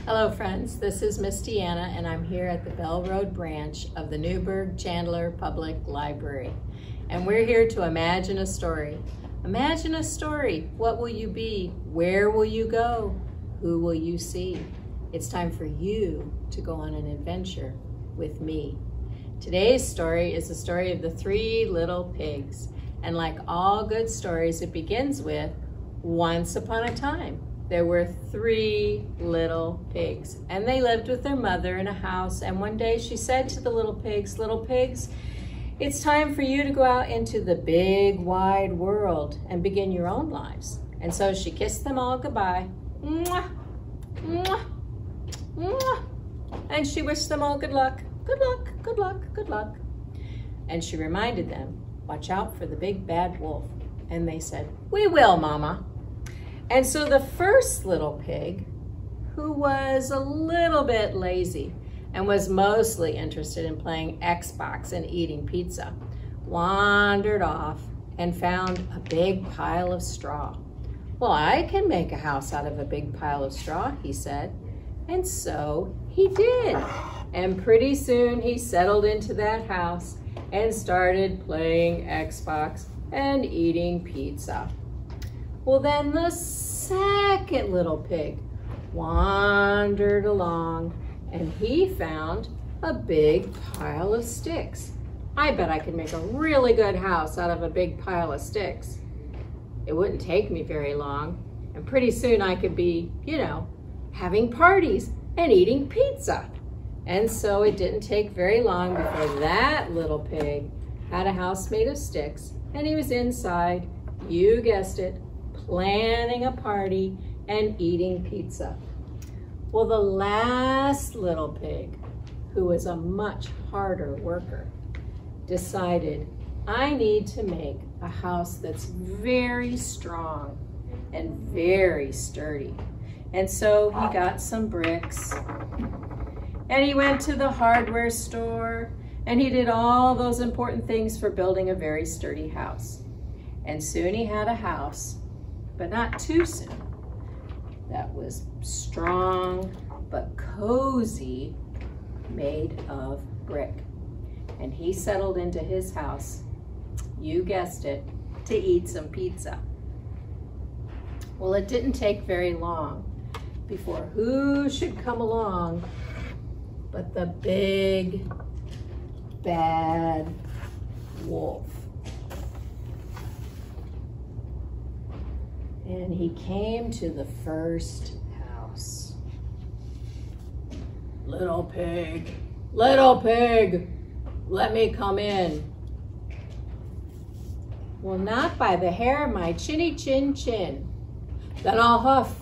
Hello friends, this is Miss Deanna and I'm here at the Bell Road branch of the Newburgh-Chandler Public Library. And we're here to imagine a story. Imagine a story. What will you be? Where will you go? Who will you see? It's time for you to go on an adventure with me. Today's story is the story of the 3 little pigs. And like all good stories, it begins with, once upon a time, there were 3 little pigs, and they lived with their mother in a house. And one day she said to the little pigs, it's time for you to go out into the big wide world and begin your own lives. And so she kissed them all goodbye. Mwah, mwah, mwah. And she wished them all good luck. Good luck, good luck, good luck. And she reminded them, watch out for the big bad wolf. And they said, we will, Mama. And so the first little pig, who was a little bit lazy and was mostly interested in playing Xbox and eating pizza, wandered off and found a big pile of straw. Well, I can make a house out of a big pile of straw, he said. And so he did. And pretty soon he settled into that house and started playing Xbox and eating pizza. Well, then the second little pig wandered along and he found a big pile of sticks. I bet I could make a really good house out of a big pile of sticks. It wouldn't take me very long, and pretty soon I could be, having parties and eating pizza. And so it didn't take very long before that little pig had a house made of sticks, and he was inside, you guessed it, planning a party and eating pizza. Well, the last little pig, who was a much harder worker, decided, I need to make a house that's very strong and very sturdy. And so he got some bricks and he went to the hardware store and he did all those important things for building a very sturdy house. And soon he had a house, but not too soon, that was strong but cozy, made of brick. And he settled into his house, you guessed it, to eat some pizza. Well, it didn't take very long before who should come along but the big bad wolf. And he came to the first house. Little pig, let me come in. Well, not by the hair of my chinny chin chin. Then I'll huff,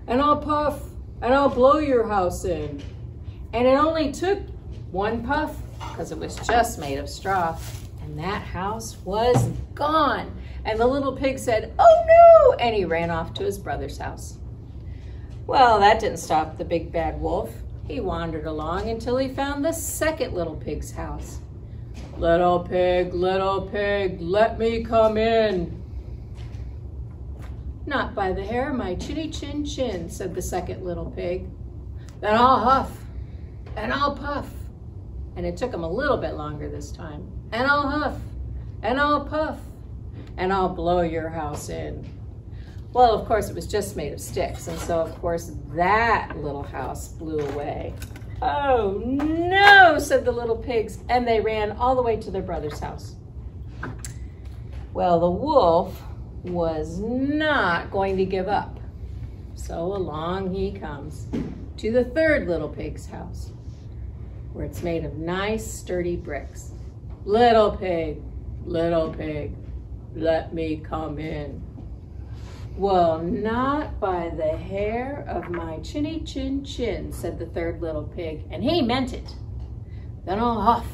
and I'll puff, and I'll blow your house in. And it only took one puff, because it was just made of straw, and that house was gone. And the little pig said, oh no, and he ran off to his brother's house. Well, that didn't stop the big bad wolf. He wandered along until he found the second little pig's house. Little pig, let me come in. Not by the hair of my chinny chin chin, said the second little pig. Then I'll huff, and I'll puff. And it took him a little bit longer this time. And I'll huff, and I'll puff, and I'll blow your house in. Well, of course, it was just made of sticks. And so, of course, that little house blew away. Oh, no, said the little pigs. And they ran all the way to their brother's house. Well, the wolf was not going to give up. So along he comes to the third little pig's house, where it's made of nice, sturdy bricks. Little pig, let me come in. Well, not by the hair of my chinny chin chin, said the third little pig, and he meant it. Then I'll huff,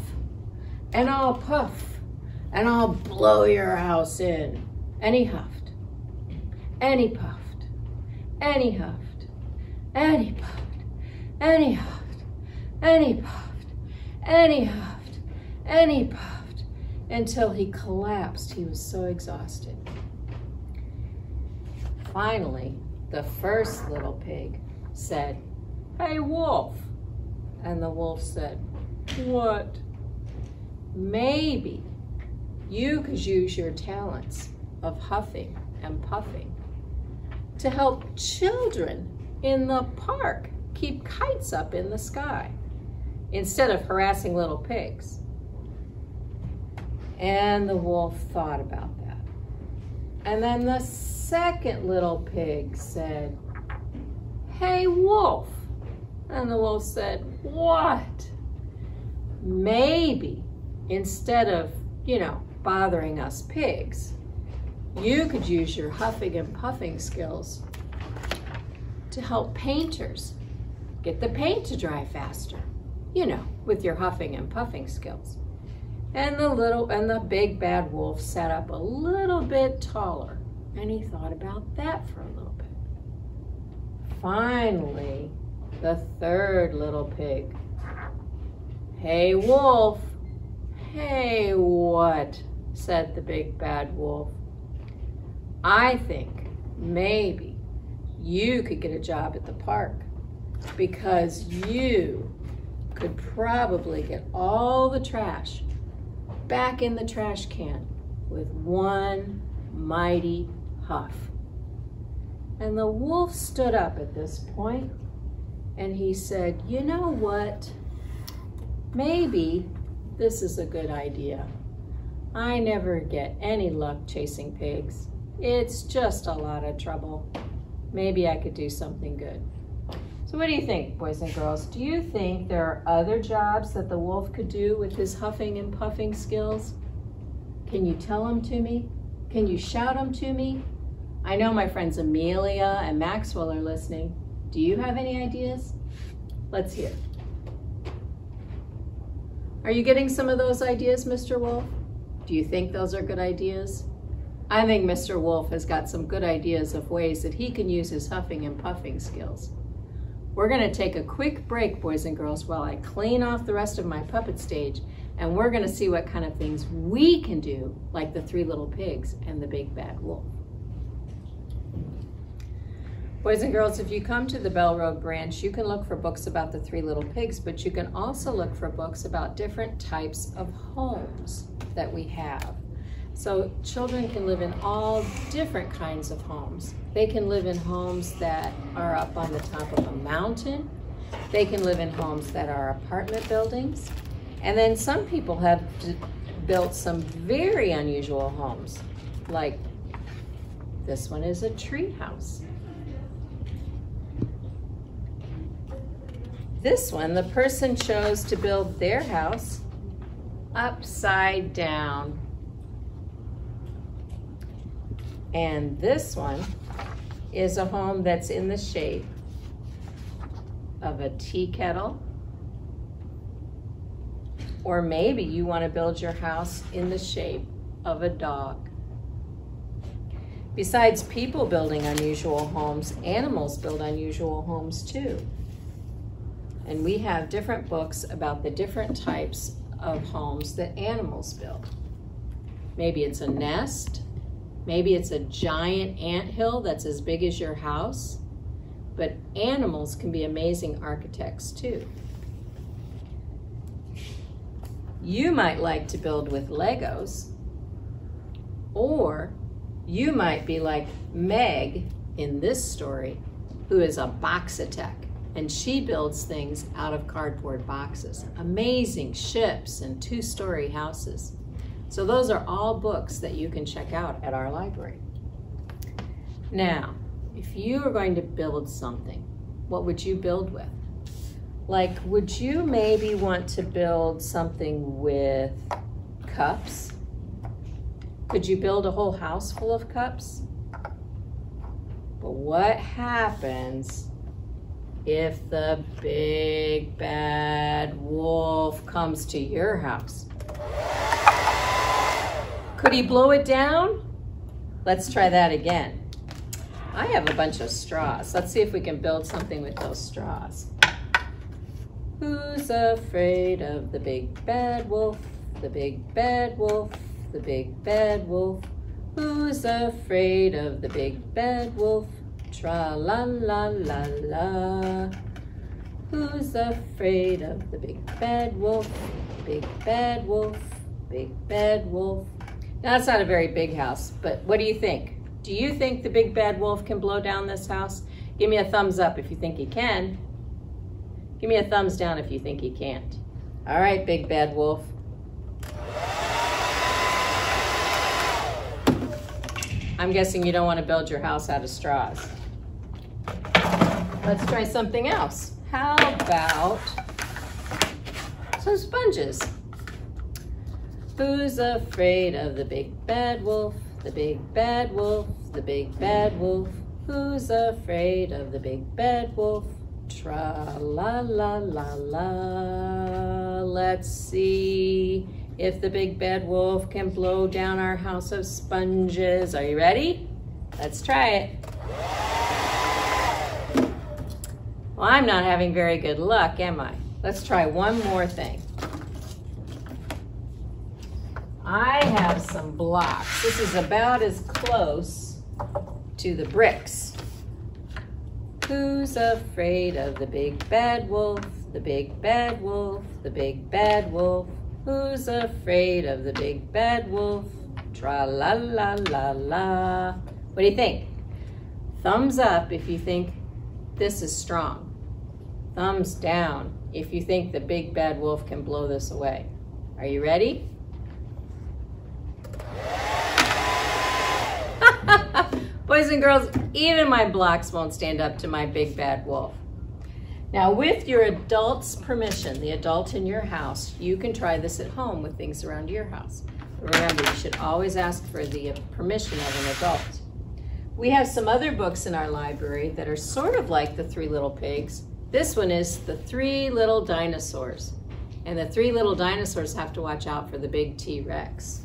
and I'll puff, and I'll blow your house in. And he huffed, and he puffed, and he huffed, and he puffed, and he huffed, and he puffed, and he huffed, and he puffed, until he collapsed. He was so exhausted. Finally, the first little pig said, "Hey, wolf." And the wolf said, "What?" "Maybe you could use your talents of huffing and puffing to help children in the park keep kites up in the sky instead of harassing little pigs." And the wolf thought about that. And then the second little pig said, "Hey, wolf." And the wolf said, "What?" "Maybe instead of, bothering us pigs, you could use your huffing and puffing skills to help painters get the paint to dry faster, with your huffing and puffing skills." And the big bad wolf sat up a little bit taller, and he thought about that for a little bit. Finally, the third little pig, "Hey, wolf." "Hey, what?" said the big bad wolf. "I think maybe you could get a job at the park because you could probably get all the trash back in the trash can with one mighty huff." And the wolf stood up at this point and he said, "You know what? Maybe this is a good idea. I never get any luck chasing pigs. It's just a lot of trouble. Maybe I could do something good." So what do you think, boys and girls? Do you think there are other jobs that the wolf could do with his huffing and puffing skills? Can you tell them to me? Can you shout them to me? I know my friends Amelia and Maxwell are listening. Do you have any ideas? Let's hear. Are you getting some of those ideas, Mr. Wolf? Do you think those are good ideas? I think Mr. Wolf has got some good ideas of ways that he can use his huffing and puffing skills. We're going to take a quick break, boys and girls, while I clean off the rest of my puppet stage, and we're going to see what kind of things we can do, like the three little pigs and the big bad wolf. Boys and girls, if you come to the Bell Road branch, you can look for books about the three little pigs, but you can also look for books about different types of homes that we have. So children can live in all different kinds of homes. They can live in homes that are up on the top of a mountain. They can live in homes that are apartment buildings. And then some people have built some very unusual homes, like this one is a tree house. This one, the person chose to build their house upside down. And this one is a home that's in the shape of a tea kettle. Or maybe you want to build your house in the shape of a dog. Besides people building unusual homes, animals build unusual homes too. And we have different books about the different types of homes that animals build. Maybe it's a nest. Maybe it's a giant anthill that's as big as your house. But animals can be amazing architects too. You might like to build with Legos, or you might be like Meg in this story, who is a box-a-tech, and she builds things out of cardboard boxes. Amazing ships and two-story houses. So those are all books that you can check out at our library. Now, if you were going to build something, what would you build with? Like, would you maybe want to build something with cups? Could you build a whole house full of cups? But what happens if the big bad wolf comes to your house? Could he blow it down? Let's try that again. I have a bunch of straws. Let's see if we can build something with those straws. Who's afraid of the big bad wolf? The big bad wolf, the big bad wolf. Who's afraid of the big bad wolf? Tra la la la la. Who's afraid of the big bad wolf? Big bad wolf, big bad wolf. Now, that's not a very big house, but what do you think? Do you think the big bad wolf can blow down this house? Give me a thumbs up if you think he can. Give me a thumbs down if you think he can't. All right, big bad wolf. I'm guessing you don't want to build your house out of straws. Let's try something else. How about some sponges? Who's afraid of the big bad wolf? The big bad wolf, the big bad wolf. Who's afraid of the big bad wolf? Tra-la-la-la-la. Let's see if the big bad wolf can blow down our house of sponges. Are you ready? Let's try it. Well, I'm not having very good luck, am I? Let's try one more thing. I have some blocks. This is about as close to the bricks. Who's afraid of the big bad wolf? The big bad wolf, the big bad wolf. Who's afraid of the big bad wolf? Tra-la-la-la-la. What do you think? Thumbs up if you think this is strong. Thumbs down if you think the big bad wolf can blow this away. Are you ready? Boys and girls, even my blocks won't stand up to my big bad wolf. Now, with your adult's permission, the adult in your house, you can try this at home with things around your house. Remember, you should always ask for the permission of an adult. We have some other books in our library that are sort of like the Three Little Pigs. This one is the Three Little Dinosaurs. And the three little dinosaurs have to watch out for the big T-Rex.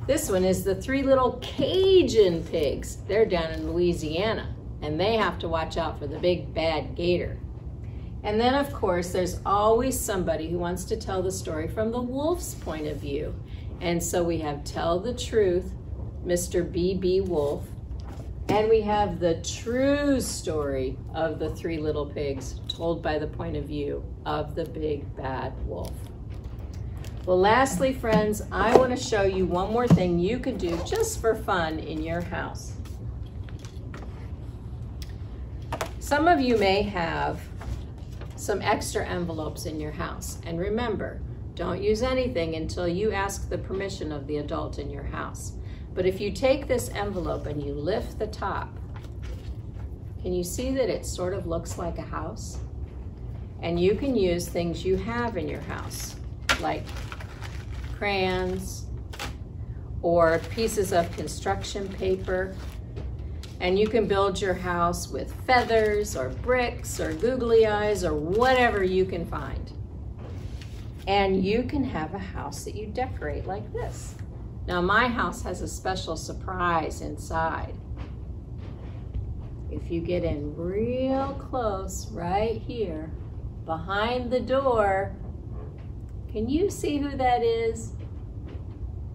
This one is the Three Little Cajun Pigs. They're down in Louisiana, and they have to watch out for the big bad gator. And then, of course, there's always somebody who wants to tell the story from the wolf's point of view. And so we have Tell the Truth, Mr. B.B. Wolf, and we have the true story of the Three Little Pigs told by the point of view of the big bad wolf. Well, lastly, friends, I want to show you one more thing you can do just for fun in your house. Some of you may have some extra envelopes in your house. And remember, don't use anything until you ask the permission of the adult in your house. But if you take this envelope and you lift the top, can you see that it sort of looks like a house? And you can use things you have in your house, like crayons or pieces of construction paper. And you can build your house with feathers or bricks or googly eyes or whatever you can find. And you can have a house that you decorate like this. Now, my house has a special surprise inside. If you get in real close right here, behind the door, can you see who that is?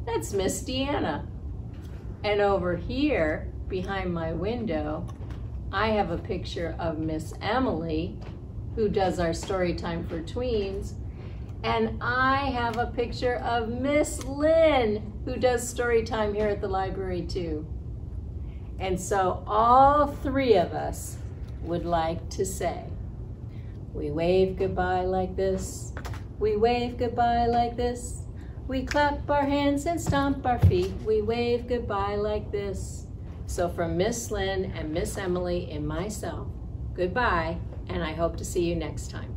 That's Miss Deanna. And over here, behind my window, I have a picture of Miss Emily, who does our story time for tweens. And I have a picture of Miss Lynn, who does story time here at the library too. And so all three of us would like to say, we wave goodbye like this. We wave goodbye like this. We clap our hands and stomp our feet. We wave goodbye like this. So from Miss Lynn and Miss Emily and myself, goodbye, and I hope to see you next time.